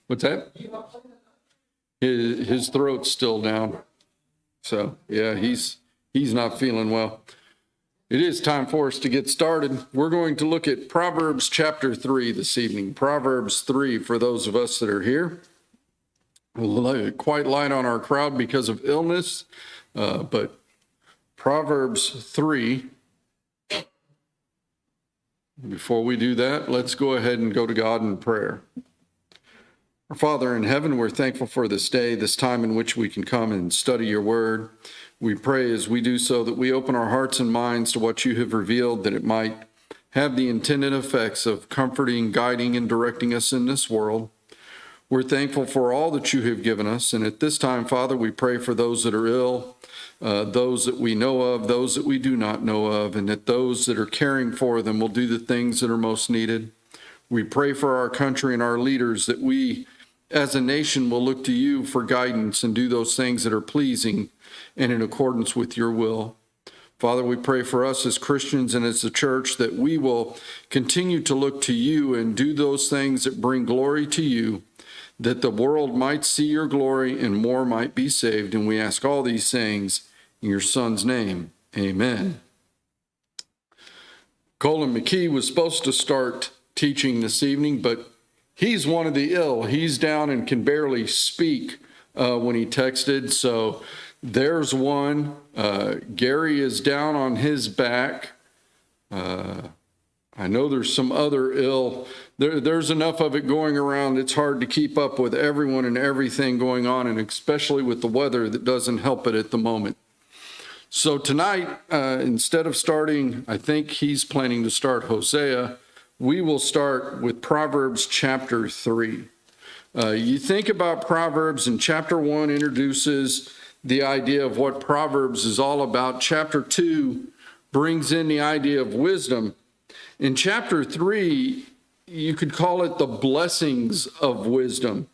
What's that? His throat's still down. So, yeah, he's not feeling well. It is time for us to get started. We're going to look at Proverbs chapter 3 this evening. Proverbs 3 for those of us that are here. Quite light on our crowd because of illness, but Proverbs 3. Before we do that, let's go ahead and go to God in prayer. Our Father in heaven, we're thankful for this day, this time in which we can come and study your word. We pray as we do so that we open our hearts and minds to what you have revealed, that it might have the intended effects of comforting, guiding, and directing us in this world. We're thankful for all that you have given us. And at this time, Father, we pray for those that are ill, those that we know of, those that we do not know of, and that those that are caring for them will do the things that are most needed. We pray for our country and our leaders that we, as a nation, will look to you for guidance and do those things that are pleasing and in accordance with your will. Father, we pray for us as Christians and as the church that we will continue to look to you and do those things that bring glory to you, that the world might see your glory and more might be saved. And we ask all these things in your Son's name. Amen. Colin McKee was supposed to start teaching this evening, but he's one of the ill. He's down and can barely speak when he texted. So there's one. Gary is down on his back. I know there's some other ill. There's enough of it going around. It's hard to keep up with everyone and everything going on, and especially with the weather that doesn't help it at the moment. So tonight, instead of starting, I think he's planning to start Hosea, we will start with Proverbs chapter 3. You think about Proverbs, and chapter 1 introduces the idea of what Proverbs is all about. Chapter 2 brings in the idea of wisdom. In chapter 3, you could call it the blessings of wisdom.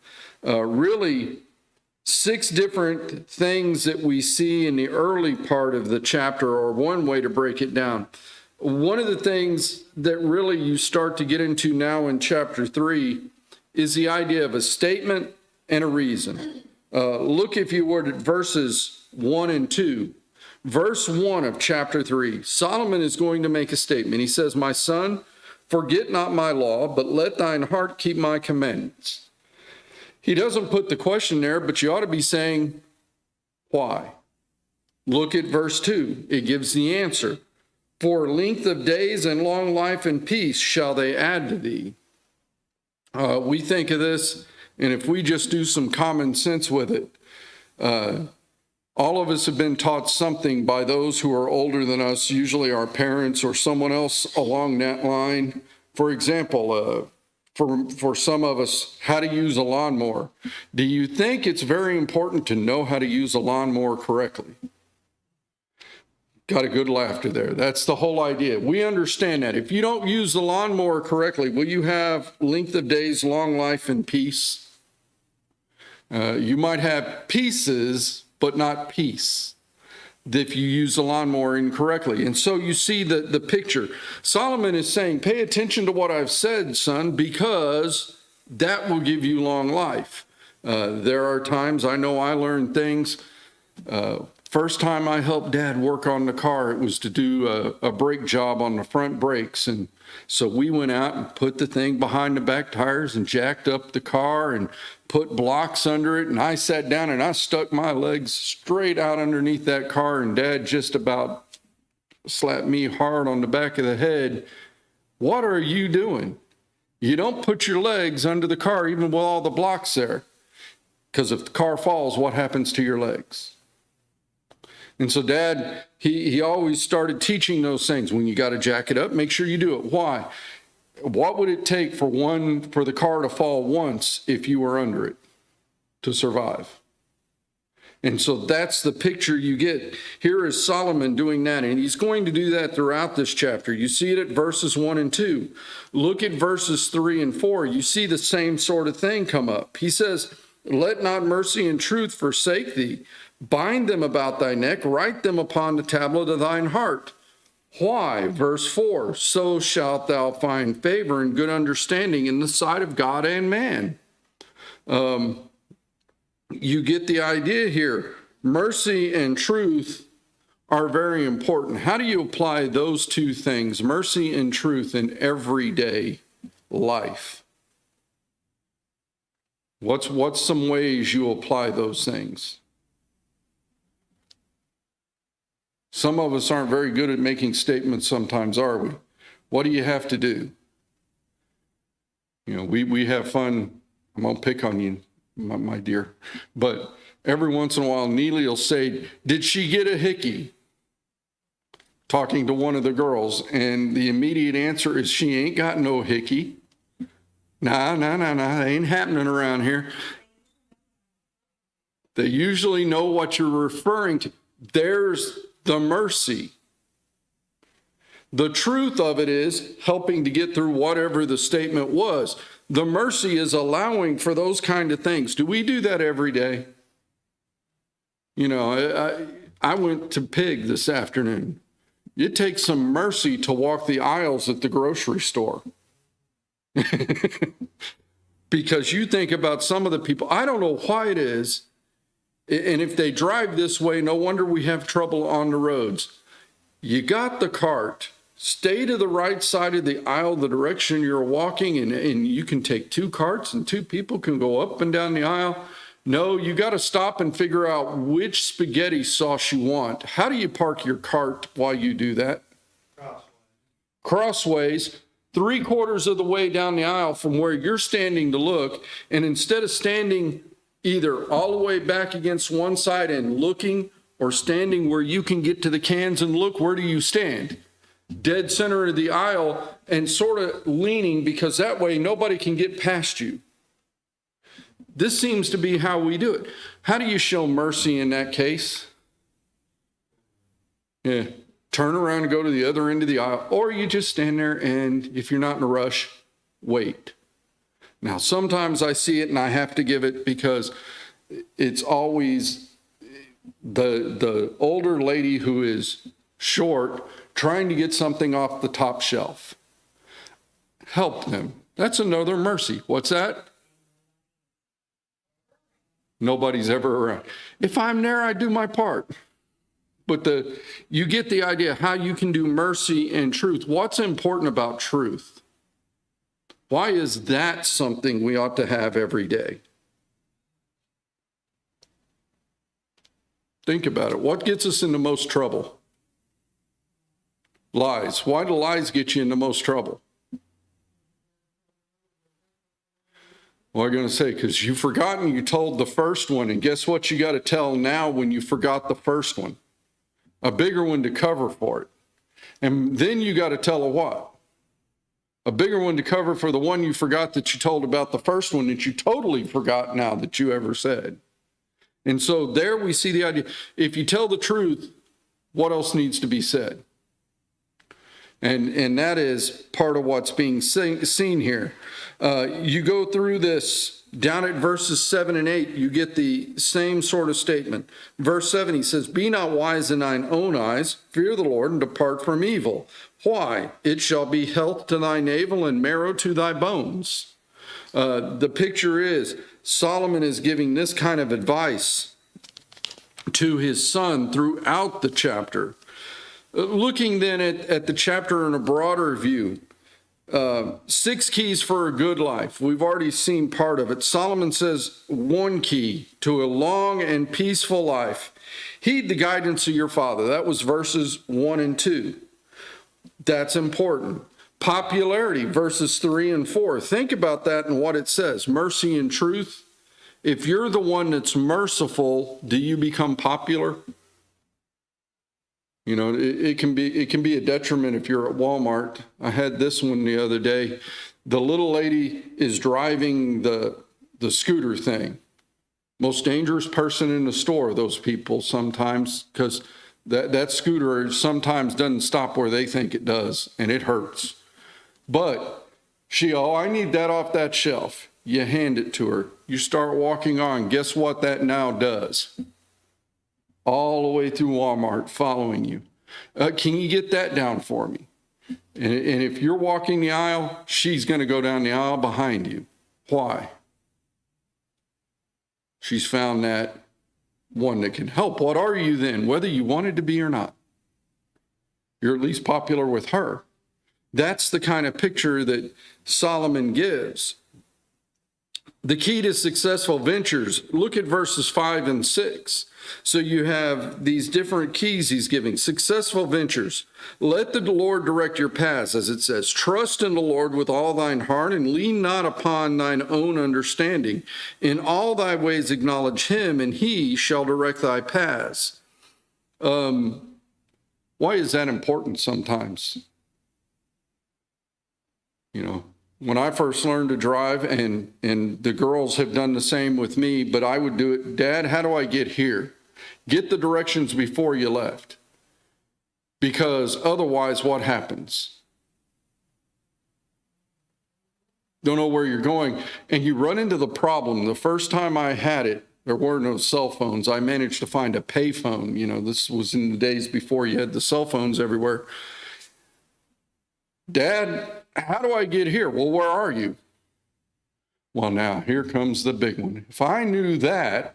Really, 6 different things that we see in the early part of the chapter, or one way to break it down. One of the things that really you start to get into now in chapter 3 is the idea of a statement and a reason. Look, if you would, at verses 1 and 2. Verse 1 of chapter 3, Solomon is going to make a statement. He says, "My son, forget not my law, but let thine heart keep my commandments." He doesn't put the question there, but you ought to be saying, why? Look at verse 2. It gives the answer. "For length of days and long life and peace shall they add to thee." We think of this, and if we just do some common sense with it, all of us have been taught something by those who are older than us, usually our parents or someone else along that line. For example, for some of us, how to use a lawnmower. Do you think it's very important to know how to use a lawnmower correctly? Got a good laughter there. That's the whole idea. We understand that. If you don't use the lawnmower correctly, will you have length of days, long life, and peace? You might have pieces, but not peace, if you use the lawnmower incorrectly. And so you see the picture. Solomon is saying, pay attention to what I've said, son, because that will give you long life. There are times, I know I learned things. First time I helped Dad work on the car, it was to do a brake job on the front brakes. And so we went out and put the thing behind the back tires and jacked up the car and put blocks under it. And I sat down and I stuck my legs straight out underneath that car, and Dad just about slapped me hard on the back of the head. "What are you doing? You don't put your legs under the car even with all the blocks there. Because if the car falls, what happens to your legs?" And so Dad, he always started teaching those things. When you got to jack it up, make sure you do it. Why? What would it take for the car to fall once if you were under it to survive? And so that's the picture you get. Here is Solomon doing that, and he's going to do that throughout this chapter. You see it at verses 1 and 2. Look at verses 3 and 4. You see the same sort of thing come up. He says, "Let not mercy and truth forsake thee. Bind them about thy neck, write them upon the tablet of thine heart." Why? Verse 4, "So shalt thou find favor and good understanding in the sight of God and man." You get the idea here. Mercy and truth are very important. How do you apply those two things, mercy and truth, in everyday life? What's some ways you apply those things? Some of us aren't very good at making statements sometimes, are we? What do you have to do? You know, we have fun. I'm going to pick on you, my dear. But every once in a while, Neely will say, "Did she get a hickey?" Talking to one of the girls. And the immediate answer is, "She ain't got no hickey." Nah, that ain't happening around here. They usually know what you're referring to. There's the mercy. The truth of it is helping to get through whatever the statement was. The mercy is allowing for those kind of things. Do we do that every day? You know, I went to Pig this afternoon. It takes some mercy to walk the aisles at the grocery store. Because you think about some of the people, I don't know why it is, and if they drive this way, no wonder we have trouble on the roads. You got the cart, stay to the right side of the aisle, the direction you're walking, and you can take two carts and two people can go up and down the aisle. No, you got to stop and figure out which spaghetti sauce you want. How do you park your cart while you do that? Crossways. 3/4 of the way down the aisle from where you're standing to look, and instead of standing either all the way back against one side and looking, or standing where you can get to the cans and look, where do you stand? Dead center of the aisle and sort of leaning, because that way nobody can get past you. This seems to be how we do it. How do you show mercy in that case? Yeah. Turn around and go to the other end of the aisle, or you just stand there, and if you're not in a rush, wait. Now, sometimes I see it and I have to give it, because it's always the older lady who is short trying to get something off the top shelf. Help them. That's another mercy. What's that? Nobody's ever around. If I'm there, I do my part. But you get the idea how you can do mercy and truth. What's important about truth? Why is that something we ought to have every day? Think about it. What gets us into most trouble? Lies. Why do lies get you into most trouble? Well, I'm going to say, because you've forgotten you told the first one, and guess what you got to tell now when you forgot the first one? A bigger one to cover for it. And then you got to tell a what? A bigger one to cover for the one you forgot that you told about the first one that you totally forgot now that you ever said. And so there we see the idea. If you tell the truth, what else needs to be said? And that is part of what's being seen here. You go through this down at verses 7 and 8, you get the same sort of statement. Verse 7, he says, "Be not wise in thine own eyes, fear the Lord, and depart from evil. Why? It shall be health to thy navel and marrow to thy bones." The picture is Solomon is giving this kind of advice to his son throughout the chapter. Looking then at the chapter in a broader view, 6 keys for a good life. We've already seen part of it. Solomon says one key to a long and peaceful life: heed the guidance of your father. That was verses 1 and 2. That's important. Popularity, verses 3 and 4. Think about that and what it says. Mercy and truth. If you're the one that's merciful, do you become popular? You know, it can be a detriment if you're at Walmart. I had this one the other day. The little lady is driving the scooter thing. Most dangerous person in the store, those people sometimes, because that scooter sometimes doesn't stop where they think it does, and it hurts. But I need that off that shelf. You hand it to her. You start walking on. Guess what that now does? All the way through Walmart following you. Can you get that down for me? And if you're walking the aisle, she's going to go down the aisle behind you. Why? She's found that one that can help. What are you then, whether you wanted to be or not? You're at least popular with her. That's the kind of picture that Solomon gives. The key to successful ventures, look at verses 5 and 6. So you have these different keys he's giving. Successful ventures. Let the Lord direct your paths, as it says. Trust in the Lord with all thine heart, and lean not upon thine own understanding. In all thy ways acknowledge him, and he shall direct thy paths. Why is that important sometimes? You know, when I first learned to drive, and the girls have done the same with me, but I would do it, Dad, how do I get here? Get the directions before you left. Because otherwise, what happens? Don't know where you're going. And you run into the problem. The first time I had it, there were no cell phones. I managed to find a payphone. You know, this was in the days before you had the cell phones everywhere. Dad, how do I get here? Well, where are you? Well, now, here comes the big one. If I knew that,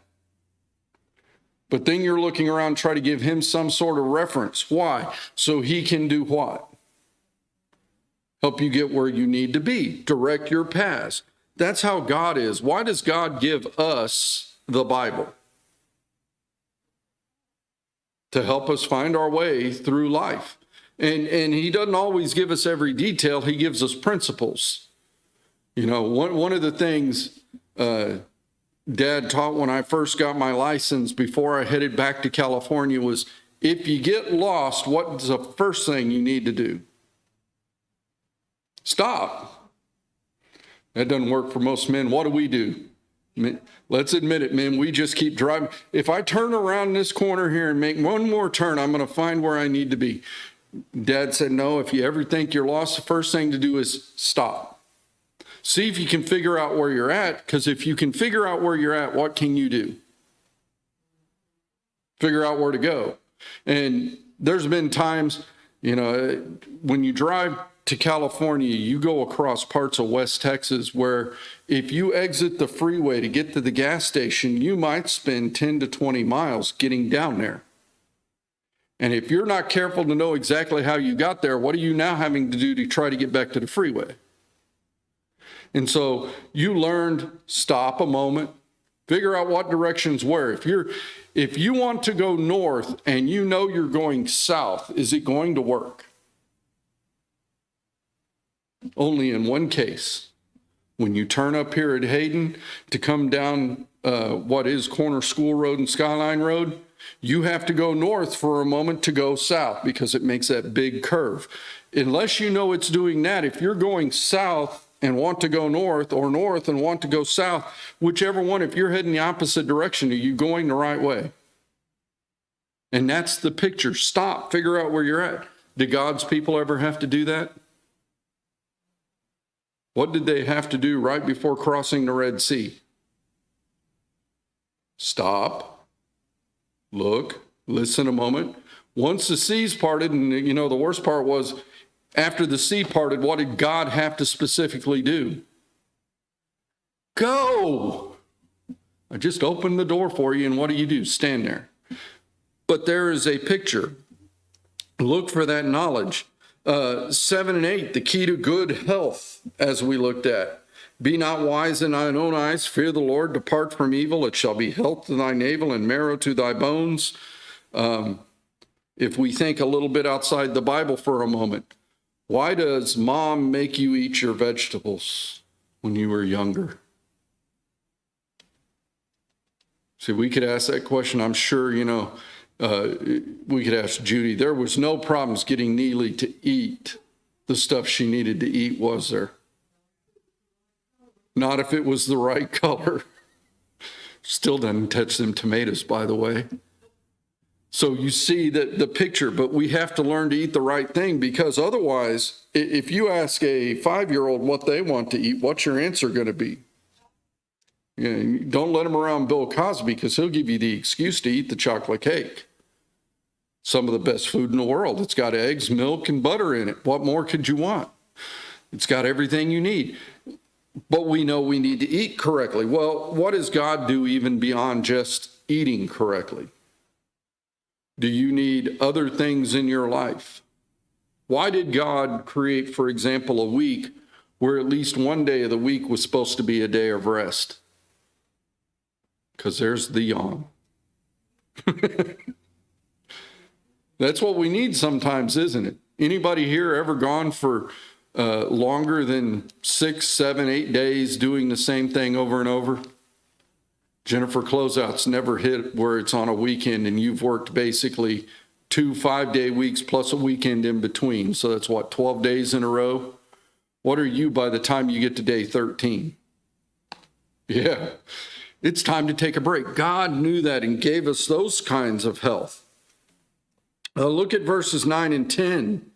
but then you're looking around trying to give him some sort of reference. Why? So he can do what? Help you get where you need to be. Direct your paths. That's how God is. Why does God give us the Bible? To help us find our way through life. And he doesn't always give us every detail. He gives us principles. You know, one of the things Dad taught when I first got my license before I headed back to California was, if you get lost, what's the first thing you need to do? Stop. That doesn't work for most men. What do? Let's admit it, men. We just keep driving. If I turn around this corner here and make one more turn, I'm going to find where I need to be. Dad said, no, if you ever think you're lost, the first thing to do is stop. See if you can figure out where you're at, because if you can figure out where you're at, what can you do? Figure out where to go. And there's been times, you know, when you drive to California, you go across parts of West Texas where if you exit the freeway to get to the gas station, you might spend 10 to 20 miles getting down there. And if you're not careful to know exactly how you got there, what are you now having to do to try to get back to the freeway? And so you learned, stop a moment, figure out what directions were. If you want to go north and you know you're going south, is it going to work? Only in one case. When you turn up here at Hayden to come down what is Corner School Road and Skyline Road, you have to go north for a moment to go south because it makes that big curve. Unless you know it's doing that, if you're going south and want to go north, or north and want to go south, whichever one, if you're heading the opposite direction, are you going the right way? And that's the picture. Stop, figure out where you're at. Did God's people ever have to do that? What did they have to do right before crossing the Red Sea? Stop, look, listen a moment. Once the seas parted, and you know, the worst part was, after the sea parted, what did God have to specifically do? Go! I just opened the door for you, and what do? Stand there. But there is a picture. Look for that knowledge. 7 and 8, the key to good health, as we looked at. Be not wise in thine own eyes, fear the Lord, depart from evil. It shall be health to thy navel and marrow to thy bones. If we think a little bit outside the Bible for a moment, why does mom make you eat your vegetables when you were younger? See, we could ask that question. I'm sure, you know, we could ask Judy. There was no problems getting Neely to eat the stuff she needed to eat, was there? Not if it was the right color. Still doesn't touch them tomatoes, by the way. So you see the picture, but we have to learn to eat the right thing, because otherwise, if you ask a 5-year-old what they want to eat, what's your answer going to be? You know, don't let him around Bill Cosby, because he'll give you the excuse to eat the chocolate cake. Some of the best food in the world. It's got eggs, milk, and butter in it. What more could you want? It's got everything you need. but we know we need to eat correctly. Well, what does God do even beyond just eating correctly? Do you need other things in your life? Why did God create, for example, a week where at least one day of the week was supposed to be a day of rest? Because there's the yawn. That's what we need sometimes, isn't it? Anybody here ever gone for longer than 6, 7, 8 days doing the same thing over and over? Jennifer, closeouts never hit where it's on a weekend and you've worked basically 2 5-day weeks plus a weekend in between. So that's what, 12 days in a row? What are you by the time you get to day 13? Yeah, it's time to take a break. God knew that and gave us those kinds of health. Look at verses 9 and 10.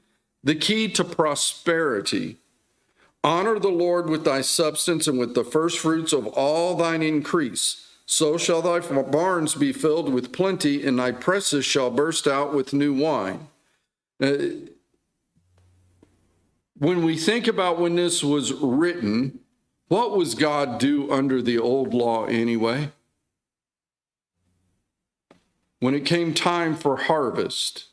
The key to prosperity. Honor the Lord with thy substance and with the first fruits of all thine increase. So shall thy barns be filled with plenty, and thy presses shall burst out with new wine. When we think about when this was written, what was God do under the old law anyway? When it came time for harvest,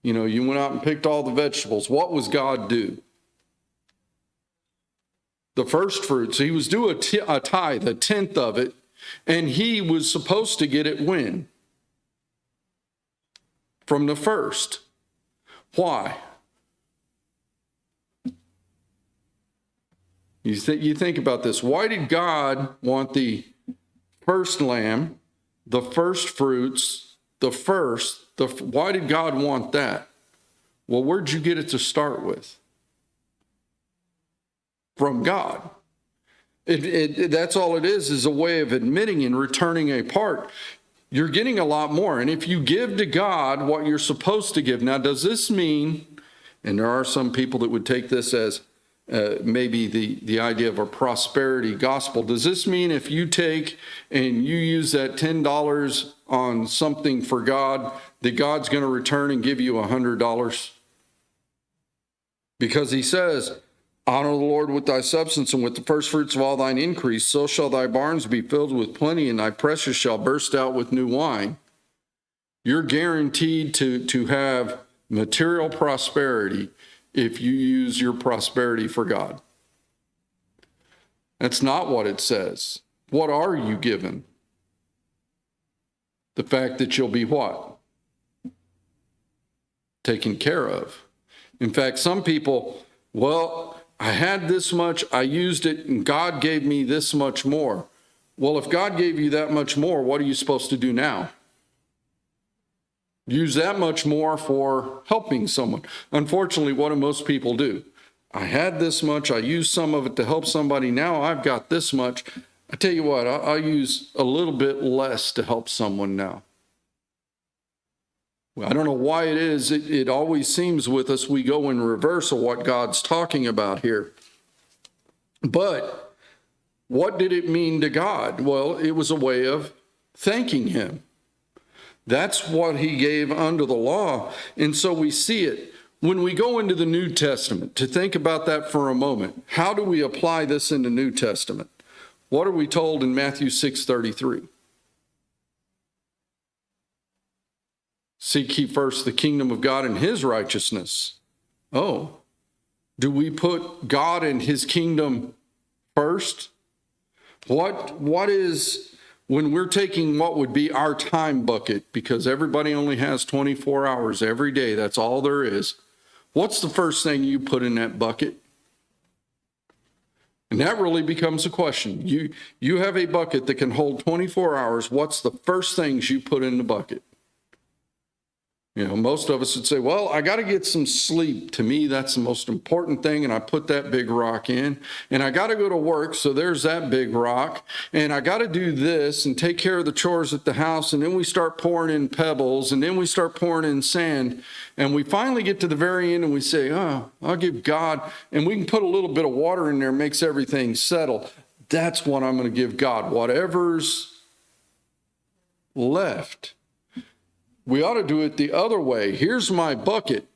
you went out and picked all the vegetables. What was God do? The first fruits, he was due a tithe, a tenth of it, and he was supposed to get it when? From the first. Why? You think about this. Why did God want the first lamb, the first fruits, why did God want that? Well, where'd you get it to start with? From God. That's all it is a way of admitting and returning a part. You're getting a lot more. And if you give to God what you're supposed to give, now does this mean, and there are some people that would take this as maybe the idea of a prosperity gospel. Does this mean if you take and you use that $10 on something for God, that God's going to return and give you $100? Because he says, honor the Lord with thy substance and with the first fruits of all thine increase, so shall thy barns be filled with plenty, and thy presses shall burst out with new wine. You're guaranteed to have material prosperity if you use your prosperity for God. That's not what it says. What are you given? The fact that you'll be what? Taken care of. In fact, some people, well, I had this much, I used it, and God gave me this much more. Well, if God gave you that much more, what are you supposed to do now? Use that much more for helping someone. Unfortunately, what do most people do? I had this much, I used some of it to help somebody, now I've got this much. I tell you what, I'll use a little bit less to help someone now. I don't know why it is. It always seems with us we go in reverse of what God's talking about here. But what did it mean to God? Well, it was a way of thanking him. That's what he gave under the law. And so we see it. When we go into the New Testament, to think about that for a moment, how do we apply this in the New Testament? What are we told in Matthew 6:33? Seek ye first the kingdom of God and his righteousness. Oh, do we put God and his kingdom first? What is, when we're taking what would be our time bucket, because everybody only has 24 hours every day, that's all there is. What's the first thing you put in that bucket? And that really becomes a question. You have a bucket that can hold 24 hours. What's the first things you put in the bucket? Most of us would say, well, I got to get some sleep. To me, that's the most important thing. And I put that big rock in. And I got to go to work. So there's that big rock. And I got to do this and take care of the chores at the house. And then we start pouring in pebbles. And then we start pouring in sand. And we finally get to the very end and we say, oh, I'll give God. And we can put a little bit of water in there, makes everything settle. That's what I'm going to give God. Whatever's left. We ought to do it the other way. Here's my bucket.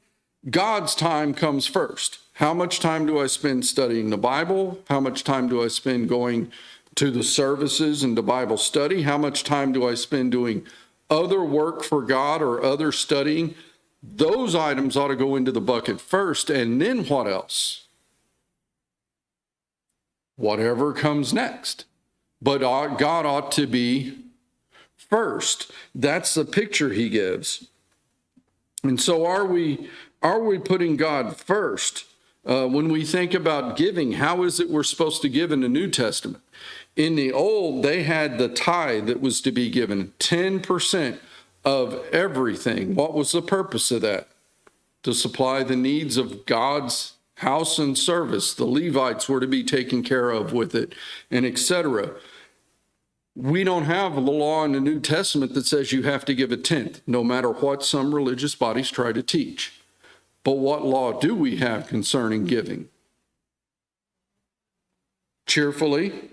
God's time comes first. How much time do I spend studying the Bible? How much time do I spend going to the services and to Bible study? How much time do I spend doing other work for God or other studying? Those items ought to go into the bucket first, and then what else? Whatever comes next. But God ought to be first. That's the picture he gives. And so are we putting God first? When we think about giving, how is it we're supposed to give in the New Testament? In the Old, they had the tithe that was to be given, 10% of everything. What was the purpose of that? To supply the needs of God's house and service. The Levites were to be taken care of with it, and etc. We don't have the law in the New Testament that says you have to give a tenth, no matter what some religious bodies try to teach. But what law do we have concerning giving? Cheerfully.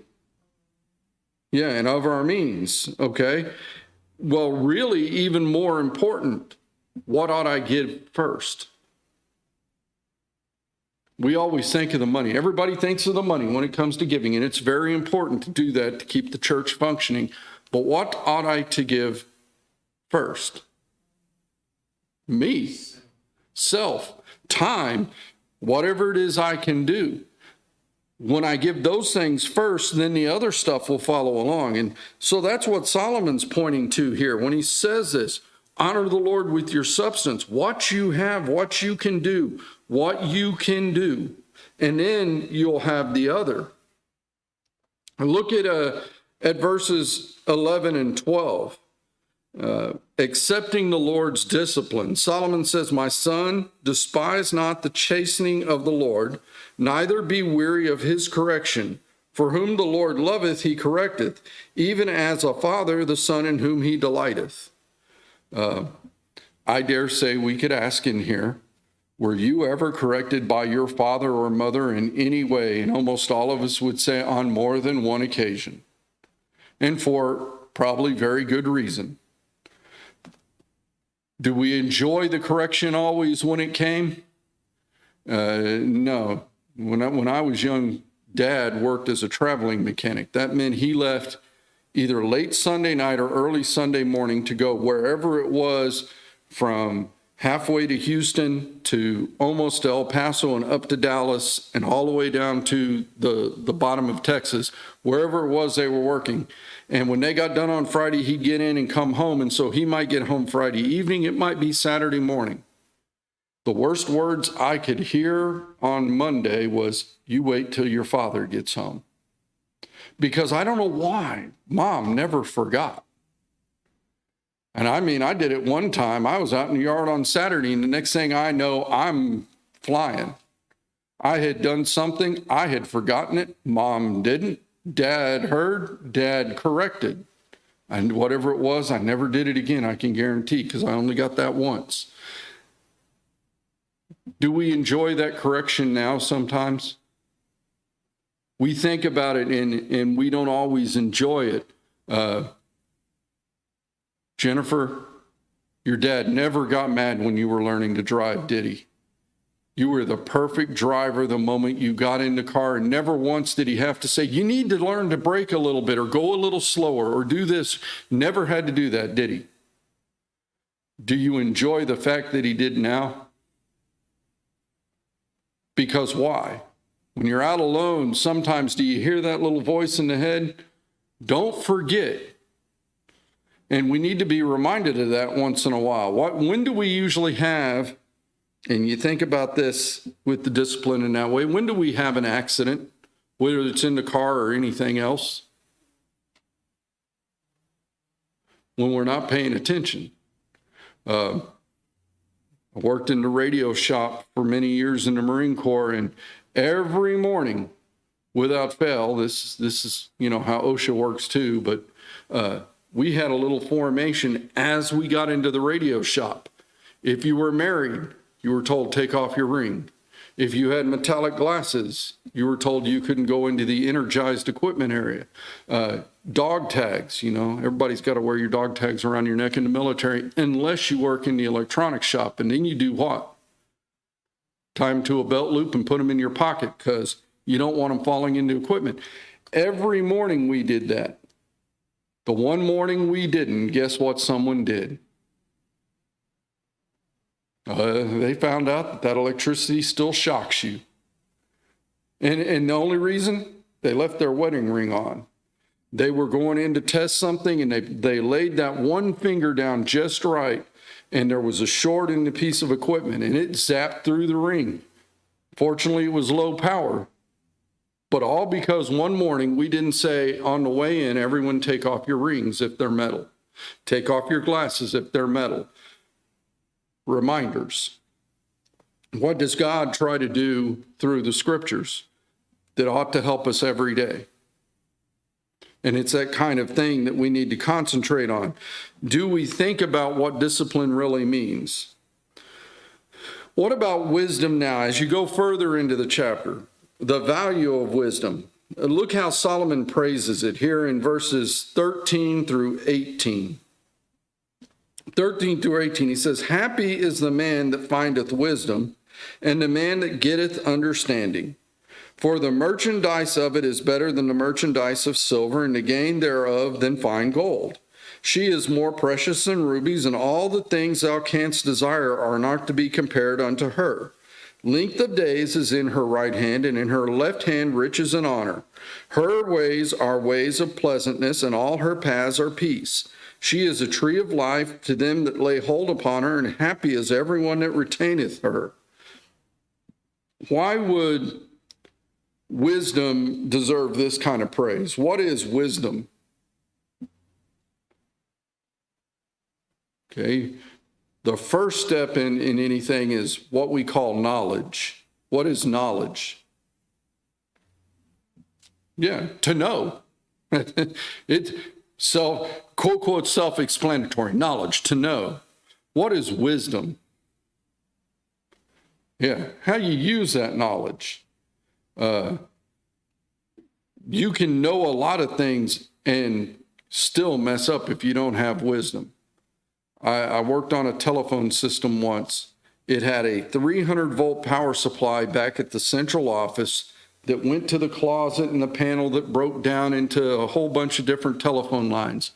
Yeah, and of our means, okay? Well, really, even more important, what ought I give first? We always think of the money. Everybody thinks of the money when it comes to giving, and it's very important to do that to keep the church functioning. But what ought I to give first? Me, self, time, whatever it is I can do. When I give those things first, then the other stuff will follow along. And so that's what Solomon's pointing to here when he says this. Honor the Lord with your substance, what you have, what you can do, and then you'll have the other. Look at verses 11 and 12. Accepting the Lord's discipline. Solomon says, my son, despise not the chastening of the Lord, neither be weary of his correction. For whom the Lord loveth, he correcteth, even as a father the son in whom he delighteth. I dare say we could ask in here, were you ever corrected by your father or mother in any way? And almost all of us would say on more than one occasion, and for probably very good reason. Do we enjoy the correction always when it came? No. When I was young, Dad worked as a traveling mechanic. That meant he left either late Sunday night or early Sunday morning to go wherever it was, from halfway to Houston to almost El Paso and up to Dallas and all the way down to the bottom of Texas, wherever it was they were working. And when they got done on Friday, he'd get in and come home. And so he might get home Friday evening. It might be Saturday morning. The worst words I could hear on Monday was, you wait till your father gets home. Because I don't know why Mom never forgot. And I mean, I did it one time. I was out in the yard on Saturday, and the next thing I know, I'm flying. I had done something. I had forgotten it. Mom didn't. Dad heard. Dad corrected. And whatever it was, I never did it again, I can guarantee, because I only got that once. Do we enjoy that correction now sometimes? We think about it, and we don't always enjoy it. Jennifer, your dad never got mad when you were learning to drive, did he? You were the perfect driver the moment you got in the car, and never once did he have to say, you need to learn to brake a little bit or go a little slower or do this. Never had to do that, did he? Do you enjoy the fact that he did now? Because why? When you're out alone, sometimes do you hear that little voice in the head? Don't forget. And we need to be reminded of that once in a while. When do we usually have, and you think about this with the discipline in that way, when do we have an accident, whether it's in the car or anything else? When we're not paying attention. I worked in the radio shop for many years in the Marine Corps, and every morning, without fail, this is, how OSHA works too, but we had a little formation as we got into the radio shop. If you were married, you were told, take off your ring. If you had metallic glasses, you were told you couldn't go into the energized equipment area. Dog tags, everybody's got to wear your dog tags around your neck in the military, unless you work in the electronics shop. And then you do what? tie them to a belt loop and put them in your pocket because you don't want them falling into equipment. Every morning we did that. The one morning we didn't, guess what someone did? They found out that electricity still shocks you. And the only reason, they left their wedding ring on. They were going in to test something, and they laid that one finger down just right, and there was a short in the piece of equipment, and it zapped through the ring. Fortunately, it was low power. But all because one morning we didn't say on the way in, everyone take off your rings if they're metal. Take off your glasses if they're metal. Reminders. What does God try to do through the scriptures that ought to help us every day? And it's that kind of thing that we need to concentrate on. Do we think about what discipline really means? What about wisdom now? As you go further into the chapter, the value of wisdom. Look how Solomon praises it here in verses 13 through 18. 13 through 18, he says, "Happy is the man that findeth wisdom, and the man that getteth understanding. For the merchandise of it is better than the merchandise of silver, and the gain thereof than fine gold. She is more precious than rubies, and all the things thou canst desire are not to be compared unto her. Length of days is in her right hand, and in her left hand riches and honor. Her ways are ways of pleasantness, and all her paths are peace. She is a tree of life to them that lay hold upon her, and happy is everyone that retaineth her." Why would wisdom deserve this kind of praise? What is wisdom? Okay, the first step in anything is what we call knowledge. What is knowledge? Yeah, to know. It's quote, quote, self-explanatory. Knowledge, to know. What is wisdom? Yeah, how you use that knowledge. You can know a lot of things and still mess up if you don't have wisdom. I worked on a telephone system once. It had a 300-volt power supply back at the central office that went to the closet and the panel that broke down into a whole bunch of different telephone lines.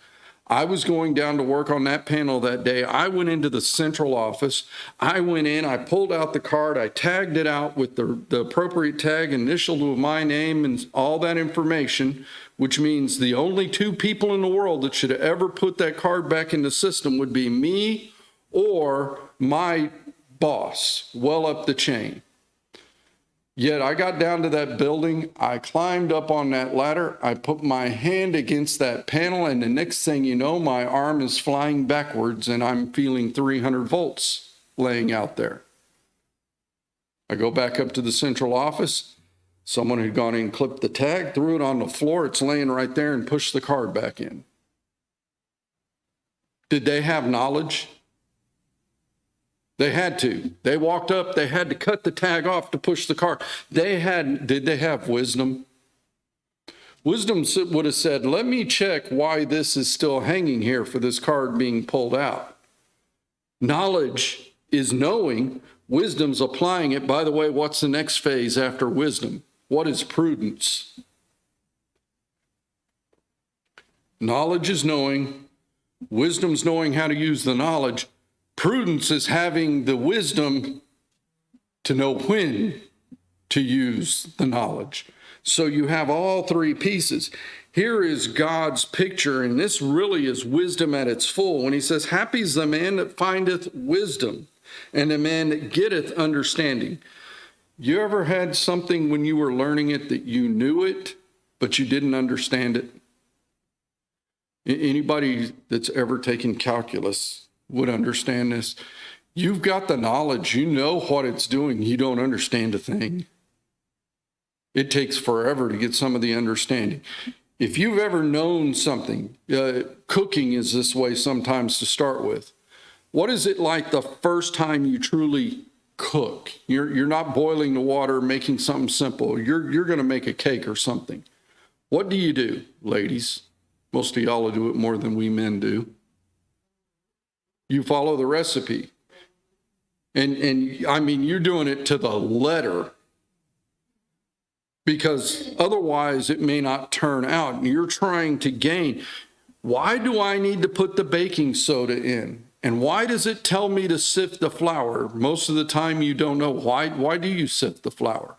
I was going down to work on that panel that day. I went into the central office. I went in, I pulled out the card, I tagged it out with the appropriate tag, initialed with my name and all that information, which means the only two people in the world that should ever put that card back in the system would be me or my boss, well up the chain. Yet I got down to that building, I climbed up on that ladder, I put my hand against that panel, and the next thing you know, my arm is flying backwards and I'm feeling 300 volts laying out there. I go back up to the central office. Someone had gone in and clipped the tag, threw it on the floor, it's laying right there, and pushed the card back in. Did they have knowledge? They had to. They walked up, they had to cut the tag off to push the card. Did they have wisdom? Wisdom would have said, let me check why this is still hanging here for this card being pulled out. Knowledge is knowing, wisdom's applying it. By the way, what's the next phase after wisdom? What is prudence? Knowledge is knowing, wisdom's knowing how to use the knowledge. Prudence is having the wisdom to know when to use the knowledge. So you have all three pieces. Here is God's picture, and this really is wisdom at its full. When he says, happy is the man that findeth wisdom, and the man that getteth understanding. You ever had something when you were learning it that you knew it, but you didn't understand it? Anybody that's ever taken calculus would understand this. You've got the knowledge, you know what it's doing, you don't understand a thing. It takes forever to get some of the understanding. If you've ever known something, cooking is this way sometimes to start with. What is it like the first time you truly cook? You're not boiling the water, making something simple. You're going to make a cake or something. What do you do, ladies? Most of y'all do it more than we men do. You follow the recipe. And I mean, you're doing it to the letter, because otherwise it may not turn out. And you're trying to gain. Why do I need to put the baking soda in? And why does it tell me to sift the flour? Most of the time you don't know. Why do you sift the flour?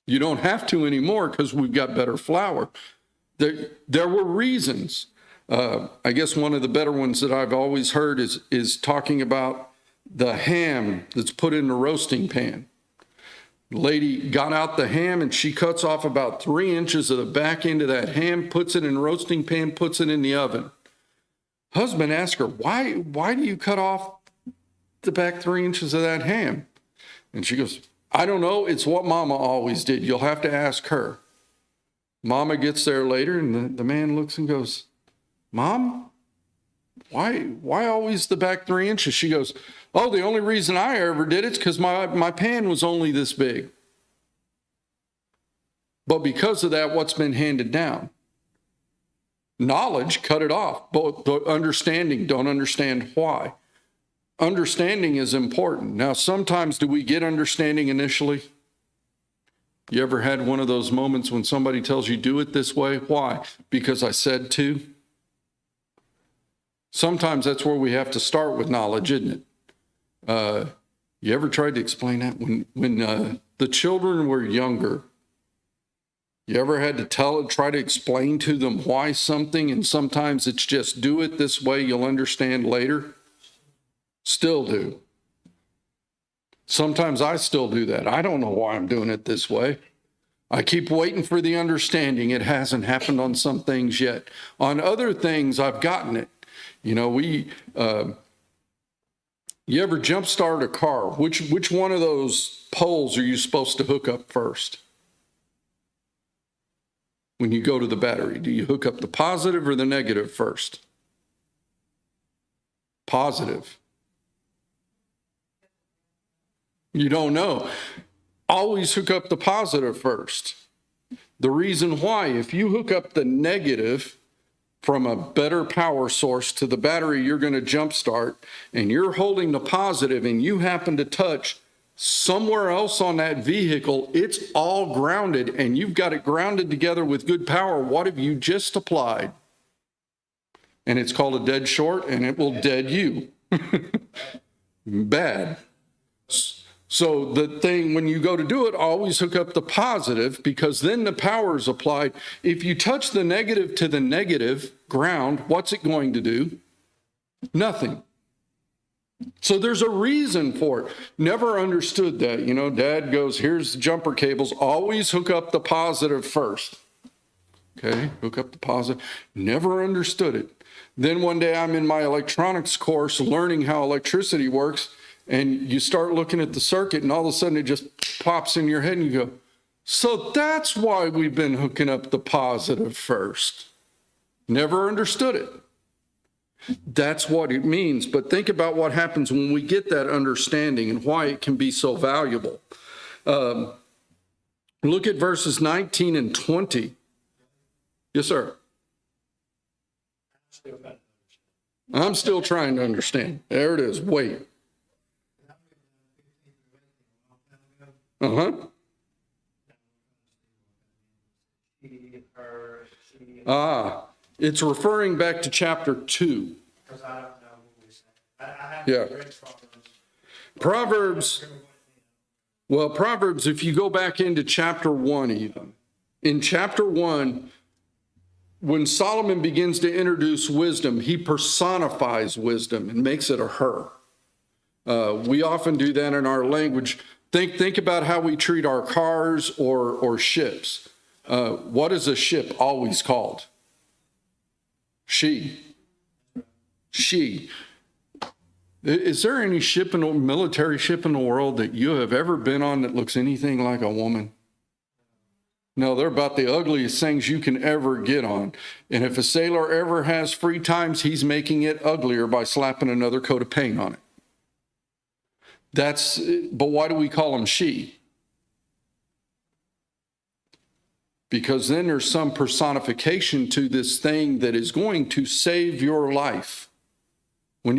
You don't have to anymore because we've got better flour. There were reasons. I guess one of the better ones that I've always heard is talking about the ham that's put in the roasting pan. The lady got out the ham and she cuts off about 3 inches of the back end of that ham, puts it in the roasting pan, puts it in the oven. Husband asked her, why do you cut off the back 3 inches of that ham? And she goes, I don't know. It's what Mama always did. You'll have to ask her. Mama gets there later and the man looks and goes, Mom, why always the back 3 inches? She goes, oh, the only reason I ever did it's because my pan was only this big. But because of that, what's been handed down? Knowledge, cut it off. But the understanding, don't understand why. Understanding is important. Now, sometimes do we get understanding initially? You ever had one of those moments when somebody tells you do it this way? Why? Because I said to? Sometimes that's where we have to start with knowledge, isn't it? You ever tried to explain that? When the children were younger, you ever had to try to explain to them why something, and sometimes it's just do it this way, you'll understand later? Still do. Sometimes I still do that. I don't know why I'm doing it this way. I keep waiting for the understanding. It hasn't happened on some things yet. On other things, I've gotten it. You know, you ever jump start a car? Which one of those poles are you supposed to hook up first? When you go to the battery, do you hook up the positive or the negative first? Positive. You don't know. Always hook up the positive first. The reason why, if you hook up the negative from a better power source to the battery you're going to jumpstart, and you're holding the positive and you happen to touch somewhere else on that vehicle, it's all grounded and you've got it grounded together with good power. What have you just applied? And it's called a dead short, and it will dead you. Bad. So the thing, when you go to do it, always hook up the positive, because then the power is applied. If you touch the negative to the negative ground, what's it going to do? Nothing. So there's a reason for it. Never understood that. You know, Dad goes, here's the jumper cables. Always hook up the positive first. Okay, hook up the positive. Never understood it. Then one day I'm in my electronics course learning how electricity works, and you start looking at the circuit, and all of a sudden it just pops in your head, and you go, so that's why we've been hooking up the positive first. Never understood it. That's what it means. But think about what happens when we get that understanding and why it can be so valuable. Look at verses 19 and 20. Yes, sir. I'm still trying to understand. There it is. Wait. It's referring back to chapter 2. Because I don't know what we say. I haven't read Proverbs. Proverbs, if you go back into chapter 1 even. In chapter 1, when Solomon begins to introduce wisdom, he personifies wisdom and makes it a her. We often do that in our language. Think about how we treat our cars or ships. What is a ship always called? She. Is there any military ship in the world that you have ever been on that looks anything like a woman? No, they're about the ugliest things you can ever get on. And if a sailor ever has free times, he's making it uglier by slapping another coat of paint on it. But why do we call them she? Because then there's some personification to this thing that is going to save your life. When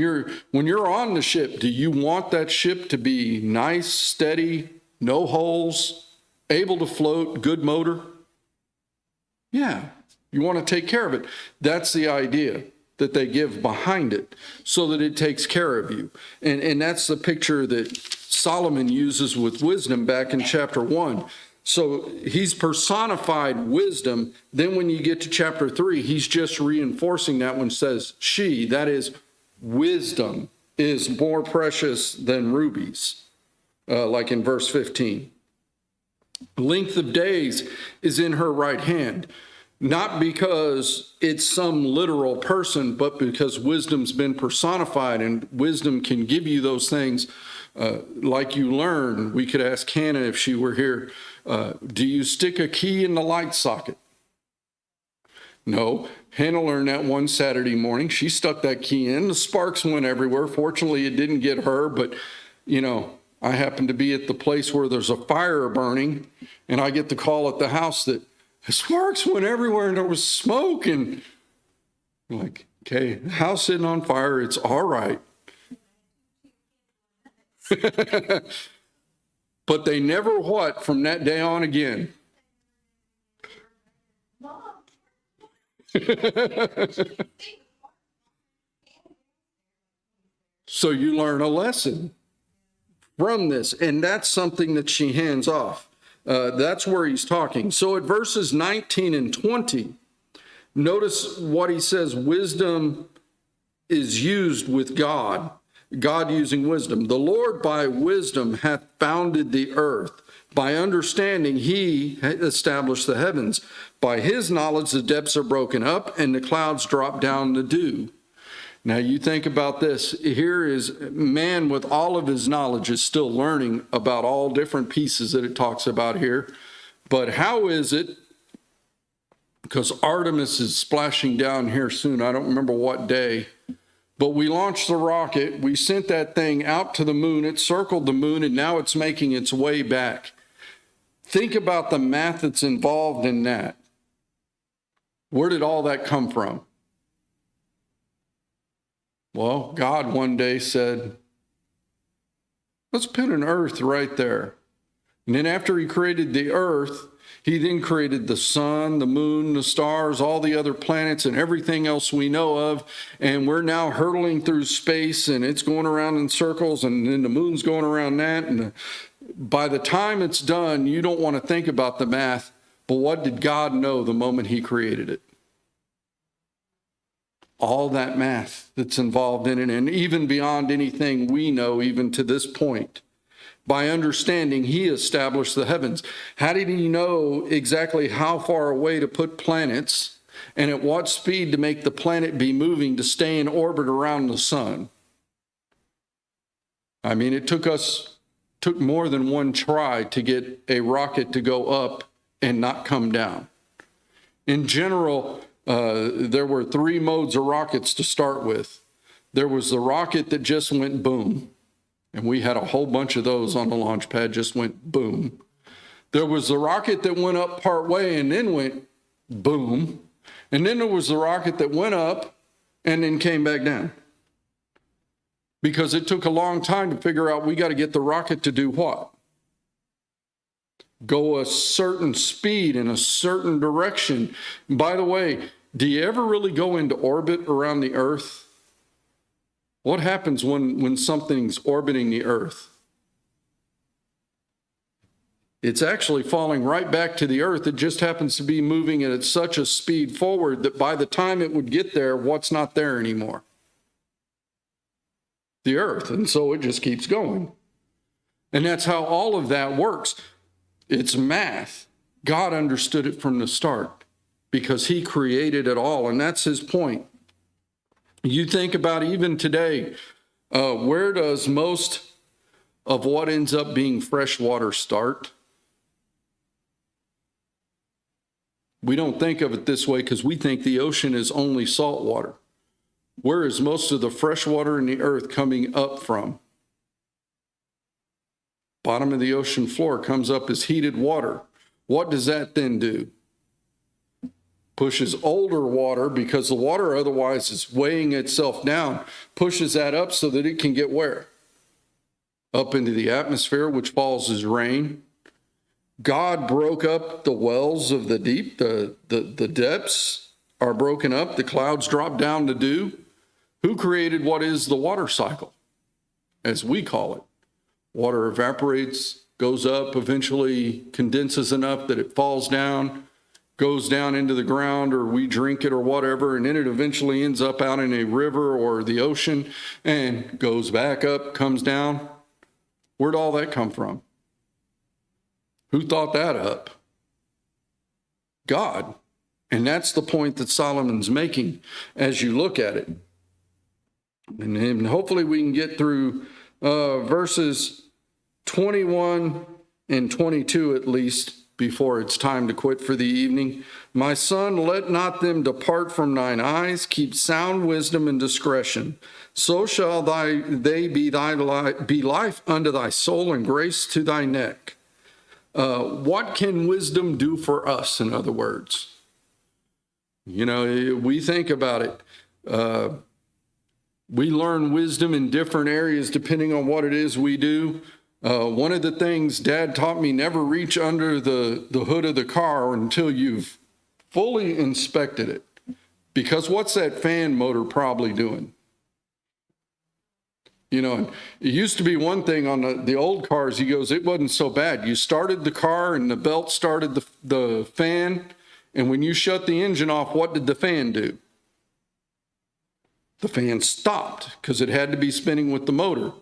you're on the ship, do you want that ship to be nice, steady, no holes, able to float, good motor? Yeah, you want to take care of it. That's the idea that they give behind it, so that it takes care of you. And that's the picture that Solomon uses with wisdom back in chapter 1. So he's personified wisdom. Then when you get to chapter 3, he's just reinforcing that one, says she, that is, wisdom is more precious than rubies, like in verse 15. Length of days is in her right hand, not because it's some literal person, but because wisdom's been personified, and wisdom can give you those things like you learn. We could ask Hannah if she were here, do you stick a key in the light socket? No. Hannah learned that one Saturday morning. She stuck that key in. The sparks went everywhere. Fortunately, it didn't get her, but, you know, I happened to be at the place where there's a fire burning, and I get the call at the house that the sparks went everywhere and there was smoke. And I'm like, okay, the house sitting on fire. It's all right. But they never what from that day on again. So you learn a lesson from this, and that's something that she hands off. That's where he's talking. So at verses 19 and 20, notice what he says. Wisdom is used with God, God using wisdom. The Lord by wisdom hath founded the earth. By understanding, he established the heavens. By his knowledge, the depths are broken up, and the clouds drop down the dew. Now, you think about this. Here is man with all of his knowledge is still learning about all different pieces that it talks about here. But how is it, because Artemis is splashing down here soon, I don't remember what day, but we launched the rocket, we sent that thing out to the moon, it circled the moon, and now it's making its way back. Think about the math that's involved in that. Where did all that come from? Well, God one day said, let's put an earth right there. And then after he created the earth, he then created the sun, the moon, the stars, all the other planets, and everything else we know of. And we're now hurtling through space, and it's going around in circles, and then the moon's going around that. And by the time it's done, you don't want to think about the math, but what did God know the moment he created it? All that math that's involved in it, and even beyond anything we know, even to this point. By understanding, he established the heavens. How did he know exactly how far away to put planets and at what speed to make the planet be moving to stay in orbit around the sun? I mean, it took more than one try to get a rocket to go up and not come down. In general, there were three modes of rockets to start with. There was the rocket that just went boom. And we had a whole bunch of those on the launch pad, just went boom. There was the rocket that went up part way and then went boom. And then there was the rocket that went up and then came back down. Because it took a long time to figure out we got to get the rocket to do what? Go a certain speed in a certain direction. By the way, do you ever really go into orbit around the earth? What happens when something's orbiting the earth? It's actually falling right back to the earth. It just happens to be moving at such a speed forward that by the time it would get there, what's not there anymore? The earth. And so it just keeps going. And that's how all of that works. It's math. God understood it from the start because he created it all. And that's his point. You think about even today, where does most of what ends up being fresh water start? We don't think of it this way because we think the ocean is only salt water. Where is most of the fresh water in the earth coming up from? Bottom of the ocean floor comes up as heated water. What does that then do? pushes older water, because the water otherwise is weighing itself down, pushes that up so that it can get where? Up into the atmosphere, which falls as rain. God broke up the wells of the deep. The depths are broken up. The clouds drop down to dew. Who created what is the water cycle, as we call it? Water evaporates, goes up, eventually condenses enough that it falls down, goes down into the ground, or we drink it or whatever, and then it eventually ends up out in a river or the ocean and goes back up, comes down. Where'd all that come from? Who thought that up? God. And that's the point that Solomon's making as you look at it. And hopefully we can get through verses 21 and 22 at least before it's time to quit for the evening. My son, let not them depart from thine eyes. Keep sound wisdom and discretion. So shall they be life unto thy soul and grace to thy neck. What can wisdom do for us, in other words? You know, we think about it. We learn wisdom in different areas depending on what it is we do. One of the things Dad taught me, never reach under the hood of the car until you've fully inspected it. Because what's that fan motor probably doing? You know, it used to be one thing on the old cars. He goes, it wasn't so bad. You started the car and the belt started the fan. And when you shut the engine off, what did the fan do? The fan stopped because it had to be spinning with the motor.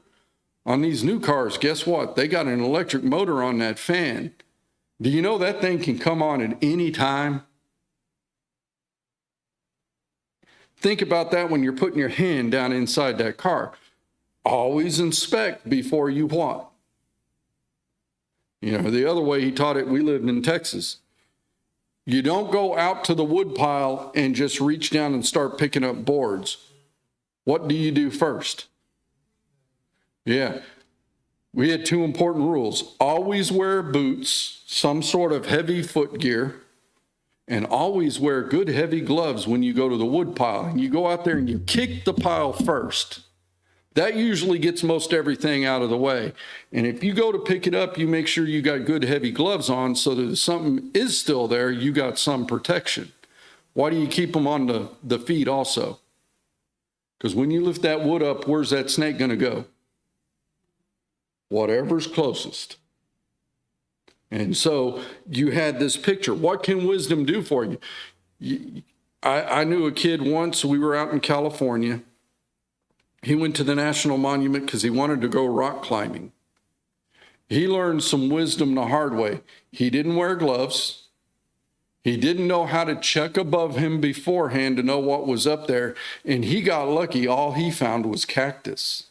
On these new cars, guess what? They got an electric motor on that fan. Do you know that thing can come on at any time? Think about that when you're putting your hand down inside that car. Always inspect before you what? You know, the other way he taught it, we lived in Texas. You don't go out to the wood pile and just reach down and start picking up boards. What do you do first? Yeah, we had two important rules. Always wear boots, some sort of heavy foot gear, and always wear good heavy gloves when you go to the wood pile. And you go out there and you kick the pile first. That usually gets most everything out of the way. And if you go to pick it up, you make sure you got good heavy gloves on so that if something is still there, you got some protection. Why do you keep them on the feet also? Because when you lift that wood up, where's that snake going to go? Whatever's closest. And so you had this picture. What can wisdom do for you? I knew a kid once, we were out in California. He went to the National Monument because he wanted to go rock climbing. He learned some wisdom the hard way. He didn't wear gloves. He didn't know how to check above him beforehand to know what was up there. And he got lucky. All he found was cactus.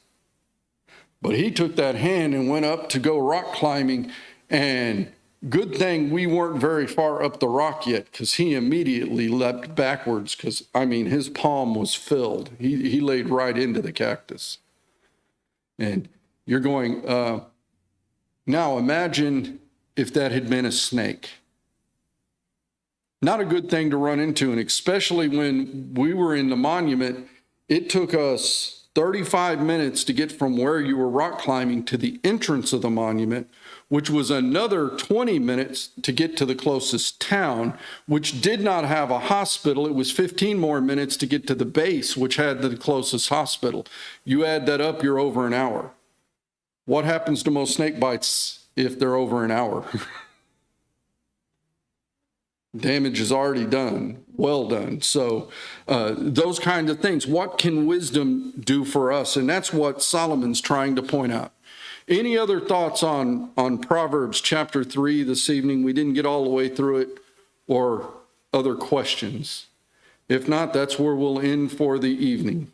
But he took that hand and went up to go rock climbing. And good thing we weren't very far up the rock yet, because he immediately leapt backwards because, I mean, his palm was filled. He laid right into the cactus. And you're going, now imagine if that had been a snake. Not a good thing to run into, and especially when we were in the monument, it took us 35 minutes to get from where you were rock climbing to the entrance of the monument, which was another 20 minutes to get to the closest town, which did not have a hospital. It was 15 more minutes to get to the base, which had the closest hospital. You add that up, you're over an hour. What happens to most snake bites if they're over an hour? Damage is already done, well done. So those kinds of things. What can wisdom do for us? And that's what Solomon's trying to point out. Any other thoughts on Proverbs chapter 3 this evening? We didn't get all the way through it, or other questions? If not, that's where we'll end for the evening.